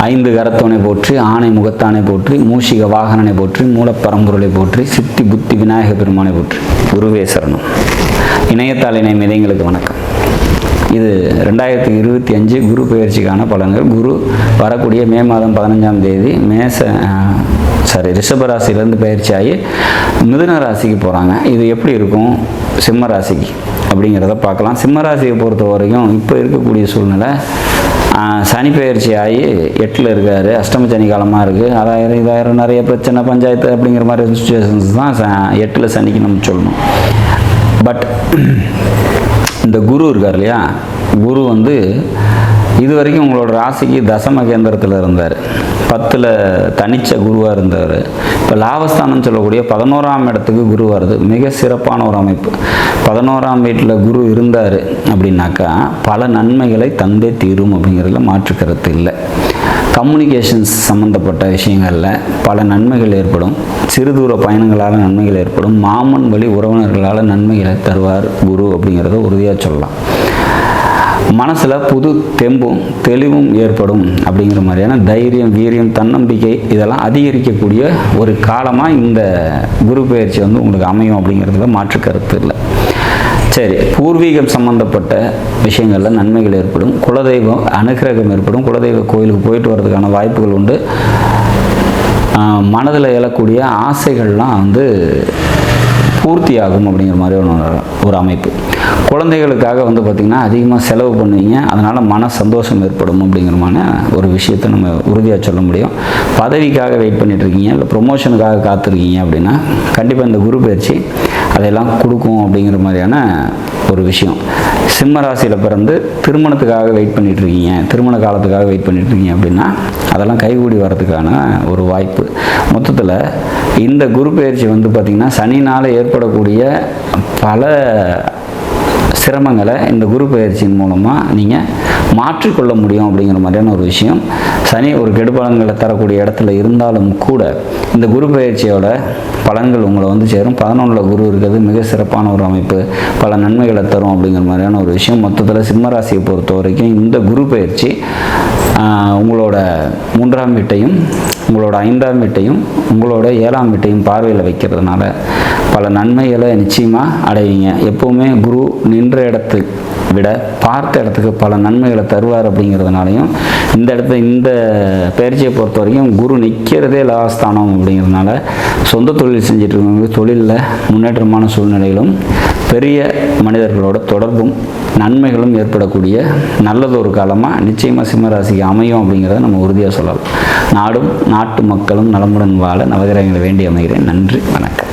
ஐந்து கரத்தோனை போற்றி, ஆணை முகத்தானை போற்றி, மூஷிக வாகனனை போற்றி, மூலப்பரம்பொருளை போற்றி, சித்தி புத்தி விநாயக பெருமானை போற்றி. குருவே சரணம். இணையத்தாள் இணையம் இதயங்களுக்கு வணக்கம். இது 2025 குரு பெயர்ச்சிக்கான பலன்கள். குரு வரக்கூடிய மே மாதம் 15ஆம் தேதி ரிஷப ராசியிலேருந்து பயிற்சி ஆகி மிதுன ராசிக்கு போகிறாங்க. இது எப்படி இருக்கும் சிம்ம ராசிக்கு அப்படிங்கிறத பார்க்கலாம். சிம்ம ராசியை பொறுத்த வரைக்கும் இப்போ இருக்கக்கூடிய சூழ்நிலை, சனி பயிற்சி ஆகி 8ல் இருக்கார். அஷ்டம சனி காலமாக இருக்குது. இதாயிரம் நிறைய பிரச்சனை, பஞ்சாயத்து அப்படிங்கிற மாதிரி சுச்சுவேஷன்ஸ் தான் 8ல் சனிக்கு நம்ம சொல்லணும். பட் இந்த குரு இருக்கார் இல்லையா, குரு இது வரைக்கும் உங்களோட ராசிக்கு தசம கேந்திரத்தில் இருந்தார். 10ல் தனிச்ச குருவாக இருந்தார். இப்போ லாபஸ்தானம் சொல்லக்கூடிய 11ஆம் இடத்துக்கு குரு வருது. மிக சிறப்பான ஒரு அமைப்பு. 11ஆம் வீட்டில் குரு இருந்தார் அப்படின்னாக்கா பல நன்மைகளை தந்தே தீரும் அப்படிங்கிறதுல மாற்று கருத்து இல்லை. கம்யூனிகேஷன்ஸ் சம்மந்தப்பட்ட விஷயங்களில் பல நன்மைகள் ஏற்படும். சிறுதூர பயணங்களால் நன்மைகள் ஏற்படும். மாமன் வழி உறவினர்களால் நன்மைகளை தருவார் குரு அப்படிங்கிறத உறுதியாக சொல்லலாம். மனசில் புது தெம்பும் தெளிவும் ஏற்படும் அப்படிங்கிற மாதிரியான தைரியம், வீரியம், தன்னம்பிக்கை இதெல்லாம் அதிகரிக்கக்கூடிய ஒரு காலமாக இந்த குரு பெயர்ச்சி உங்களுக்கு அமையும் அப்படிங்கிறதுல மாற்று கருத்து இல்லை. சரி, பூர்வீகம் சம்பந்தப்பட்ட விஷயங்களில் நன்மைகள் ஏற்படும். குலதெய்வம் அனுகிரகம் ஏற்படும். குலதெய்வ கோயிலுக்கு போயிட்டு வர்றதுக்கான வாய்ப்புகள் உண்டு. மனதில் எழக்கூடிய ஆசைகள்லாம் பூர்த்தியாகும் அப்படிங்கிற மாதிரி ஒரு அமைப்பு. குழந்தைகளுக்காக பார்த்திங்கன்னா அதிகமாக செலவு பண்ணுவீங்க. அதனால் மன சந்தோஷம் ஏற்படும் அப்படிங்கிறமான ஒரு விஷயத்தை நம்ம உறுதியாக சொல்ல முடியும். பதவிக்காக வெயிட் பண்ணிகிட்ருக்கீங்க, இல்லை ப்ரொமோஷனுக்காக காத்திருக்கீங்க அப்படின்னா கண்டிப்பாக இந்த குரு பயிற்சி அதையெல்லாம் கொடுக்கும் அப்படிங்கிற மாதிரியான ஒரு விஷயம். சிம்ம ராசியில் பிறந்து திருமணத்துக்காக வெயிட் பண்ணிகிட்ருக்கீங்க, திருமண காலத்துக்காக வெயிட் பண்ணிகிட்ருக்கீங்க அப்படின்னா அதெல்லாம் கைகூடி வர்றதுக்கான ஒரு வாய்ப்பு. மொத்தத்தில் இந்த குரு பயிற்சி பார்த்திங்கன்னா சனினால் ஏற்படக்கூடிய பல சிரமங்களை இந்த குரு பயிற்சியின் மூலமாக நீங்கள் மாற்றிக்கொள்ள முடியும் அப்படிங்கிற மாதிரியான ஒரு விஷயம். சனி ஒரு கெடுபலன்களை தரக்கூடிய இடத்துல இருந்தாலும் கூட இந்த குரு பயிற்சியோட பலன்கள் உங்களை சேரும். 11ல் குரு இருக்கிறது மிக சிறப்பான ஒரு அமைப்பு. பல நன்மைகளை தரும் அப்படிங்கிற மாதிரியான ஒரு விஷயம். மொத்தத்தில் சிம்மராசியை பொறுத்த வரைக்கும் இந்த குரு பயிற்சி உங்களோட 3ஆம் வீட்டையும், உங்களோட 5ஆம் வீட்டையும், உங்களோட 7ஆம் வீட்டையும் பார்வையில் வைக்கிறதுனால பல நன்மைகளை நிச்சயமாக அடைவீங்க. எப்போவுமே குரு நின்ற இடத்தை விட பார்த்த இடத்துக்கு பல நன்மைகளை தருவார் அப்படிங்கிறதுனாலையும் இந்த பயிற்சியை பொறுத்த வரைக்கும் குரு நிற்கிறதே லாஸ்தானம் அப்படிங்கிறதுனால சொந்த தொழில் செஞ்சுட்டு இருக்கவங்க தொழிலில் முன்னேற்றமான சூழ்நிலைகளும் பெரிய மனிதர்களோட தொடர்பும் நன்மைகளும் ஏற்படக்கூடிய நல்லதொரு காலமாக நிச்சயமாக சிம்மராசிக்கு அமையும் அப்படிங்கிறத நம்ம உறுதியாக சொல்லலாம். நாடும் நாட்டு மக்களும் நலமுடன் வாழ நவகிரகங்களை வேண்டி அமைகிறேன். நன்றி, வணக்கம்.